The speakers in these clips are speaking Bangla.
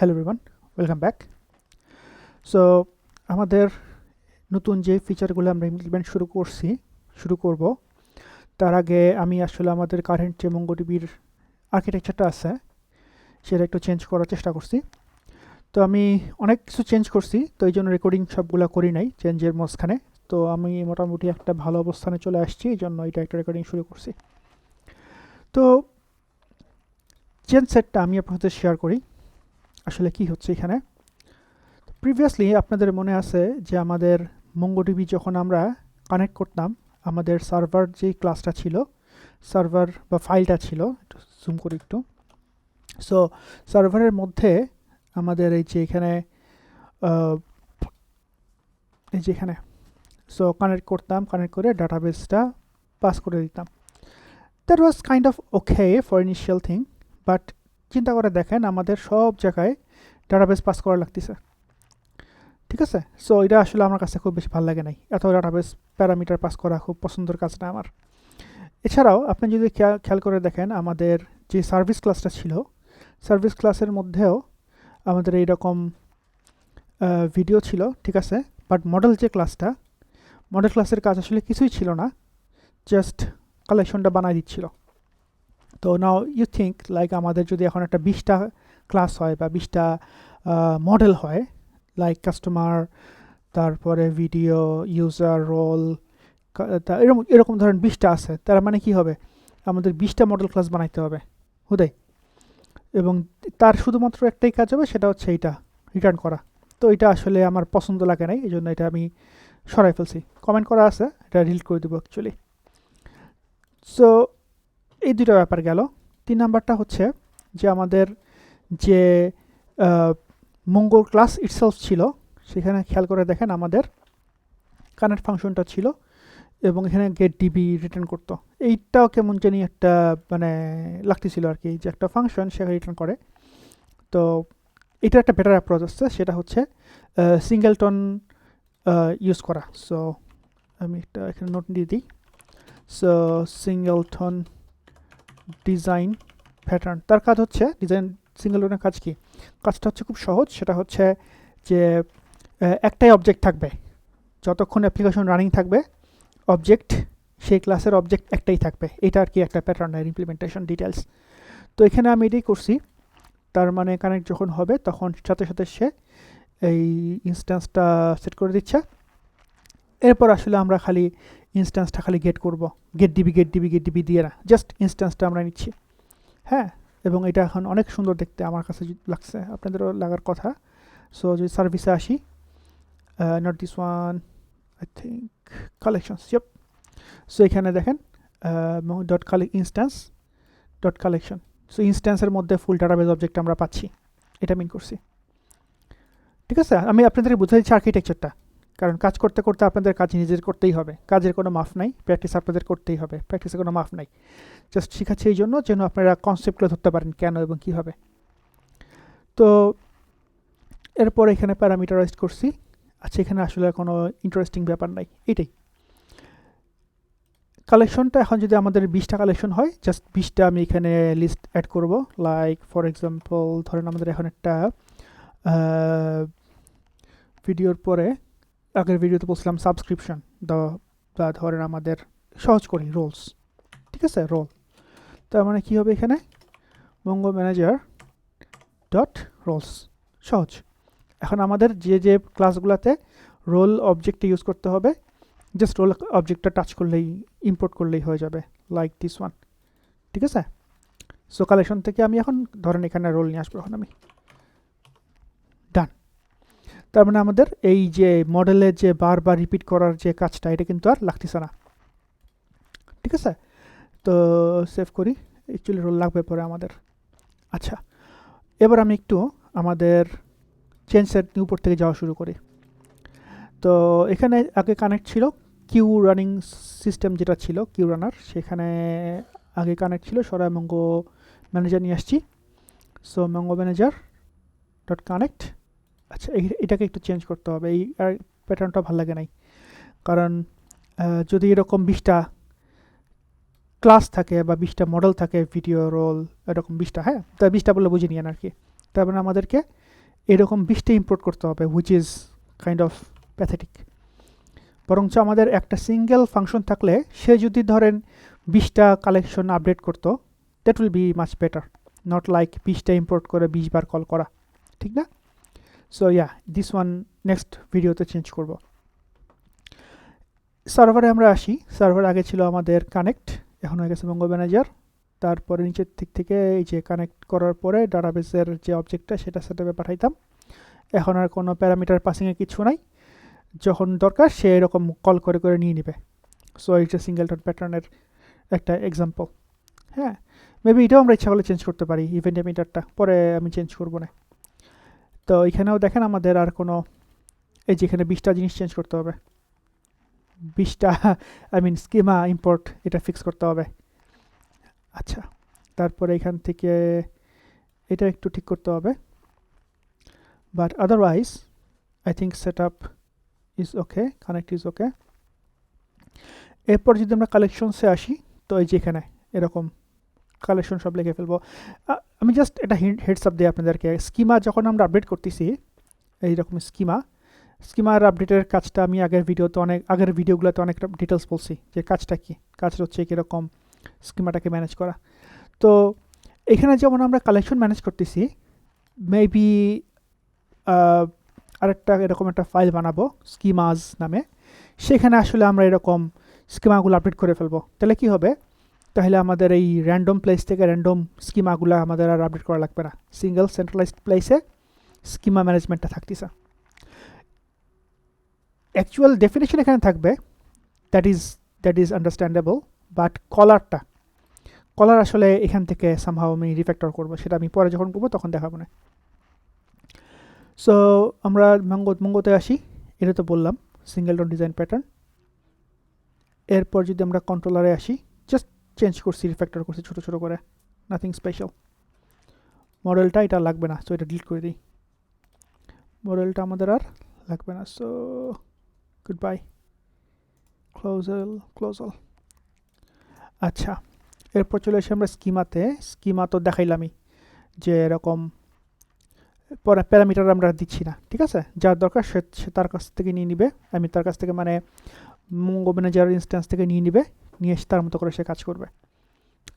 Hello everyone, welcome back. So আমাদের নতুন যে ফিচারগুলো আমরা ইমপ্লিমেন্ট শুরু করব তার আগে আমি আসলে আমাদের কারেন্ট যে মঙ্গোডিবির আর্কিটেকচারটা আছে সেটা একটু চেঞ্জ করার চেষ্টা করছি। তো আমি অনেক কিছু চেঞ্জ করছি, তো এই জন্য রেকর্ডিং সবগুলো করি নাই চেঞ্জের মাঝখানে। তো আমি মোটামুটি একটা ভালো অবস্থানে চলে আসছি, এই জন্য এটা একটা রেকর্ডিং শুরু করছি। তো চেঞ্জ সেটটা আমি আপনার সাথে শেয়ার করি আসলে কি হচ্ছে এখানে। প্রিভিয়াসলি আপনাদের মনে আছে যে আমাদের মঙ্গোডিবি যখন আমরা কানেক্ট করতাম, আমাদের সার্ভার যেই ক্লাসটা ছিল, সার্ভার বা ফাইলটা ছিল, একটু জুম করি একটু। সো সার্ভারের মধ্যে আমাদের এই যে এখানে সো কানেক্ট করতাম, কানেক্ট করে ডাটাবেসটা পাস করে দিতাম। That was kind of okay for initial thing, but চিন্তা করে দেখেন আমাদের সব জায়গায় ডাটাবেস পাস করা লাগতেছে, ঠিক আছে। সো এটা আসলে আমার কাছে খুব বেশি ভালো লাগে নাই, এত ডাটাবেস প্যারামিটার পাস করা খুব পছন্দের কাজ না আমার। এছাড়াও আপনি যদি খেয়াল করে দেখেন আমাদের যে সার্ভিস ক্লাসটা ছিল, সার্ভিস ক্লাসের মধ্যেও আমাদের এইরকম ভিডিও ছিল, ঠিক আছে। বাট মডেল যে ক্লাসটা, মডেল ক্লাসের কাজ আসলে কিছুই ছিল না, জাস্ট কালেকশনটা বানাই দিচ্ছিল। তো নাও ইউ থিঙ্ক লাইক আমাদের যদি এখন একটা 20টা ক্লাস হয় বা 20টা মডেল হয়, লাইক কাস্টমার, তারপরে ভিডিও, ইউজার, রোল, এরকম ধরেন 20টা আছে, তার মানে কি হবে, আমাদের 20টা মডেল ক্লাস বানাইতে হবে হুদাই, এবং তার শুধুমাত্র একটাই কাজ হবে, সেটা হচ্ছে এইটা রিটার্ন করা। তো এটা আসলে আমার পছন্দ লাগে নাই, এই জন্য এটা আমি সরাই ফেলছি। কমেন্ট করা আছে, এটা ডিলিট করে দেবো অ্যাকচুয়ালি। সো এই দুটো ব্যাপার গেল। 3 নাম্বারটা হচ্ছে যে আমাদের যে মঙ্গো ক্লাস ইটসেলফ ছিল, সেখানে খেয়াল করে দেখেন আমাদের কানেক্ট ফাংশনটা ছিল এবং এখানে গেট ডিবি রিটার্ন করতো। এইটাও কেমন জানি একটা মানে লাগতেছিল আর কি, যে একটা ফাংশন সেখানে রিটার্ন করে। তো এটা একটা বেটার অ্যাপ্রোচ আসছে, সেটা হচ্ছে সিঙ্গেলটন ইউজ করা। সো আমি একটা এখানে নোট দিয়ে দিই। সো সিঙ্গেলটন ডিজাইন প্যাটার্ন, তার কাজ হচ্ছে ডিজাইন সিঙ্গেলটনের কাজ কি, কাজটা হচ্ছে খুব সহজ। সেটা হচ্ছে যে একটাই অবজেক্ট থাকবে, যতক্ষণ অ্যাপ্লিকেশন রানিং থাকবে অবজেক্ট, সেই ক্লাসের অবজেক্ট একটাই থাকবে। এটা আর কি একটা প্যাটার্নের ইমপ্লিমেন্টেশন ডিটেলস। তো এখানে আমি এটাই করছি। তার মানে কানেক্ট যখন হবে তখন সাথে সাথে সে এই ইনস্ট্যান্সটা সেট করে দিচ্ছে। এরপর আসলে আমরা খালি ইনস্ট্যান্সটা খালি গেট করব, গেট ডিবি দিয়ে না, জাস্ট ইনস্ট্যান্সটা আমরা নিচ্ছি। হ্যাঁ, এবং এটা এখন অনেক সুন্দর দেখতে আমার কাছে লাগছে, আপনাদেরও লাগার কথা। সো যদি সার্ভিসে আসি, not this one, I think collections, ইয়েপ। So এখানে দেখেন ইনস্ট্যান্স ডট কালেকশন। সো ইনস্ট্যান্সের মধ্যে ফুল ডাটাবেস অবজেক্ট আমরা পাচ্ছি, এটা মিন করছি, ঠিক আছে। আমি আপনাদের বুঝাই দিচ্ছি আর্কিটেকচারটা, কারণ কাজ করতে করতে আপনাদের কাজ নিজের করতেই হবে, কাজের কোনো মাফ নাই, প্র্যাকটিস আপনাদের করতেই হবে, প্র্যাকটিসের কোনো মাফ নাই। জাস্ট শেখাচ্ছি এই জন্য যেন আপনারা কনসেপ্টগুলো ধরতে পারেন কেন এবং কীভাবে। তো এরপর এখানে প্যারামিটারাইজড করছি। আচ্ছা, এখানে আসলে কোনো ইন্টারেস্টিং ব্যাপার নাই, এটাই কালেকশনটা। এখন যদি আমাদের 20টা কালেকশন হয়, জাস্ট 20টা আমি এখানে লিস্ট অ্যাড করব। লাইক ফর এক্সাম্পল ধরেন আমাদের এখন একটা ভিডিওর পরে, আগের ভিডিওতে বলছিলাম সাবস্ক্রিপশন, বা ধরেন আমাদের সহজ করি রোলস, ঠিক আছে, রোল। তার মানে কী হবে এখানে, মঙ্গো ম্যানেজার ডট রোলস, সহজ। এখন আমাদের যে ক্লাসগুলোতে রোল অবজেক্টটা ইউজ করতে হবে, জাস্ট রোল অবজেক্টটা টাচ করলেই, ইম্পোর্ট করলেই হয়ে যাবে, লাইক দিস ওয়ান, ঠিক আছে। সো কালেকশন থেকে আমি এখন ধরেন এখানে রোল নিয়ে আসবো, এখন আমি ডান। তার মানে আমাদের এই যে মডেলে যে বারবার রিপিট করার যে কাজটা, এটা কিন্তু আর লাগতেছে না, ঠিক আছে। তো সেভ করি, অ্যাকচুয়ালি রোল লাগবে পরে আমাদের। আচ্ছা, এবার আমি একটু আমাদের চেঞ্জ সেট উপর থেকে যাওয়া শুরু করি। তো এখানে আগে কানেক্ট ছিল কিউ রানিং সিস্টেম, যেটা ছিল কিউ রানার, সেখানে আগে কানেক্ট ছিল, সরাই মঙ্গো ম্যানেজার নিয়ে আসছি। So Mongo manager dot connect. আচ্ছা, এটাকে একটু চেঞ্জ করতে হবে, এই প্যাটার্নটা ভালো লাগে নাই, কারণ যদি এরকম 20টা ক্লাস থাকে বা 20টা মডেল থাকে, ভিডিও, রোল, এরকম 20টা, হ্যাঁ, তা 20টা বলে বুঝে নিয়েন আর কি। তার মানে আমাদেরকে এরকম 20টা ইম্পোর্ট করতে হবে, which is kind of pathetic. বরঞ্চ আমাদের একটা সিঙ্গেল ফাংশন থাকলে সে যদি ধরেন 20টা কালেকশন আপডেট করতো, that will be much better, not like 20টা ইম্পোর্ট করে 20 বার কল করা, ঠিক না? So yeah, this one next ভিডিওতে চেঞ্জ করব। সার্ভারে আমরা আসি। সার্ভার আগে ছিল আমাদের কানেক্ট, এখন হয়ে গেছে মঙ্গো ম্যানেজার। তারপরে নিচের দিক থেকে এই যে কানেক্ট করার পরে ডাটাবেসের যে অবজেক্টটা সেটা সেটআপে পাঠাইতাম। এখন আর কোনো প্যারামিটার পাসিংয়ে কিছু নাই, যখন দরকার সে এরকম কল করে করে নিয়ে নেবে। সো এটা সিঙ্গেলটন প্যাটার্নের একটা এক্সাম্পল। হ্যাঁ, মেবি এটাও আমরা ইচ্ছা করলে চেঞ্জ করতে পারি, ইভেন্ট এমিটারটা পরে আমি চেঞ্জ করবো না। তো এখানেও দেখেন আমাদের আর কোনো, এই যে এখানে 20টা জিনিস চেঞ্জ করতে হবে, 20টা স্কিমা ইম্পোর্ট এটা ফিক্স করতে হবে। আচ্ছা, তারপরে এখান থেকে এটা একটু ঠিক করতে হবে, but otherwise I think set up is okay, connect is okay. এরপর যদি আমরা কালেকশনসে আসি, তো এই যে এখানে এরকম কালেকশন সব লিখে ফেলবো। আমি জাস্ট এটা হেডস আপ দিই আপনাদেরকে, স্কিমা যখন আমরা আপডেট করতেছি, এইরকম স্কিমার আপডেটের কাজটা আমি আগের ভিডিওগুলোতে অনেক ডিটেলস বলছি যে কাজটা কি, কাজটা হচ্ছে কীরকম স্কিমাটাকে ম্যানেজ করা। তো এখানে যেমন আমরা কালেকশন ম্যানেজ করতেছি, মেবি আরেকটা এরকম একটা ফাইল বানাবো স্কিমাজ নামে, সেখানে আসলে আমরা এরকম স্কিমাগুলো আপডেট করে ফেলবো। তাহলে কি হবে, তাহলে আমাদের এই র্যান্ডম প্লেস থেকে র্যান্ডম স্কিমাগুলো আমাদের আর আপডেট করা লাগবে না, সিঙ্গেল সেন্ট্রালাইজড প্লেসে স্কিমা ম্যানেজমেন্টটা থাকতেছে। অ্যাকচুয়াল ডেফিনেশন এখানে থাকবে, দ্যাট ইজ আন্ডারস্ট্যান্ডেবল, বাট কলার আসলে এখান থেকে সামহাও আমি রিফ্যাক্টর করবো, সেটা আমি পরে যখন করবো তখন দেখাবো না। সো আমরা মঙ্গোতে আসি, এটা তো বললাম সিঙ্গেলটন ডিজাইন প্যাটার্ন। এরপর যদি আমরা কন্ট্রোলারে আসি, জাস্ট চেঞ্জ করছি, রিফ্যাক্টর করছি ছোটো ছোটো করে, নাথিং স্পেশাল। মডেলটা এটা লাগবে না, সো এটা ডিলিট করে দিই, মডেলটা আমাদের আর লাগবে না। So good bye, close all. আচ্ছা, এরপর চলে আসি আমরা স্কিমাতে। স্কিমা তো দেখাইলামই যে এরকম পরে প্যারামিটার আমরা দিচ্ছি না, ঠিক আছে? যার দরকার সে তার কাছ থেকে নিয়ে নিবে, আমি তার কাছ থেকে মঙ্গো ম্যানেজার ইনস্ট্যান্স থেকে নিয়ে এসে তার মতো করে সে কাজ করবে,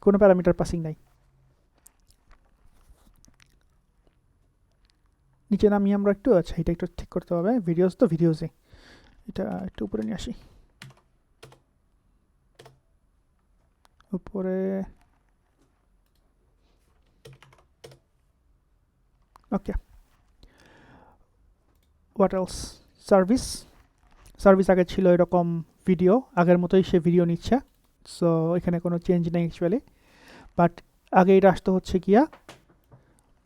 কোনো প্যারামিটার পাসিং নাই। নিচে নামিয়ে আমরা একটু, আচ্ছা এটা একটু ঠিক করতে হবে, ভিডিওসে এটা একটু উপরে নিয়ে আসি, উপরে। ওকে, হোয়াট এলস? সার্ভিস আগে ছিল এরকম ভিডিও, আগের মতোই সে ভিডিও নিচ্ছে, সো এখানে কোনো চেঞ্জ নেই অ্যাকচুয়ালি। বাট আগে এটা আসতে হচ্ছে গিয়া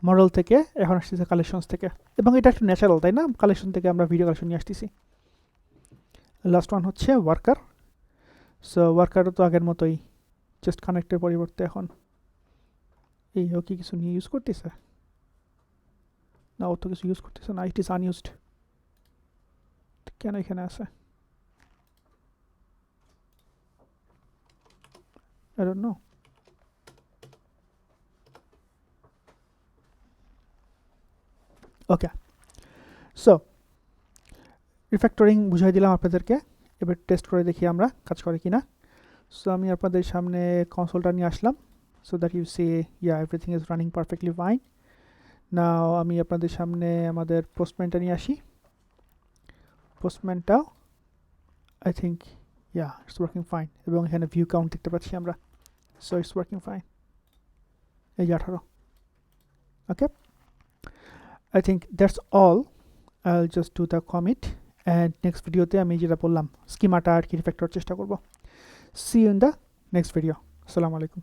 মডেল থেকে, এখন আসতেছে কালেকশনস থেকে, এবং এটা একটু ন্যাচারাল, তাই না? কালেকশন থেকে আমরা ভিডিও কালেকশন নিয়ে আসতেছি। লাস্ট ওয়ান হচ্ছে ওয়ার্কার। সো ওয়ার্কারও তো আগের মতোই, জাস্ট কানেক্টের পরিবর্তে এখন ও কি কিছু নিয়ে ইউজ করতেছে না, ও তো কিছু ইউজ করতেছে না, ইট ইজ আনইউজড। কেন এখানে আছে? I don't know. Okay, so refactoring বুঝাই দিলাম আপনাদেরকে, এবার টেস্ট করে দেখি আমরা কাজ করে কিনা। সো আমি আপনাদের সামনে কনসোলটা নিয়ে আসলাম, so that you see everything is running perfectly fine. Now আমি আপনাদের সামনে আমাদের পোস্টম্যানটা নিয়ে আসি। পোস্টম্যানটাও I think it's working fine, এবং এখানে ভিউ কাউন্ট দেখতে পাচ্ছি আমরা, সো ইটস ওয়ার্কিং ফাইন। এই যে 18। ওকে, I think that's all. I'll just do the commit, and next ভিডিওতে আমি যেটা বললাম স্কিমাটা আর কি রিফ্যাক্টর চেষ্টা করব। See you in the next video. আসসালামু আলাইকুম।